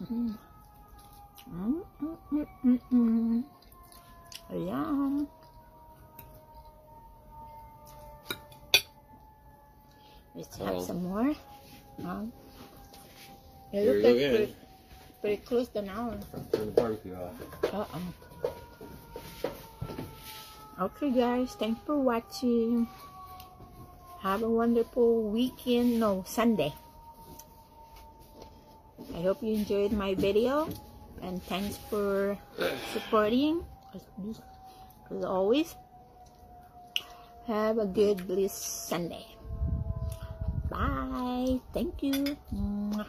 Mm. Mm. Yum. Let's have some more. It Here we looks go like again. pretty close to an hour. Turn the barbecue off. Okay guys, thanks for watching. Have a wonderful weekend. No, Sunday. I hope you enjoyed my video, and thanks for supporting as always. Have a good, blessed Sunday. Bye. Thank you. Mwah.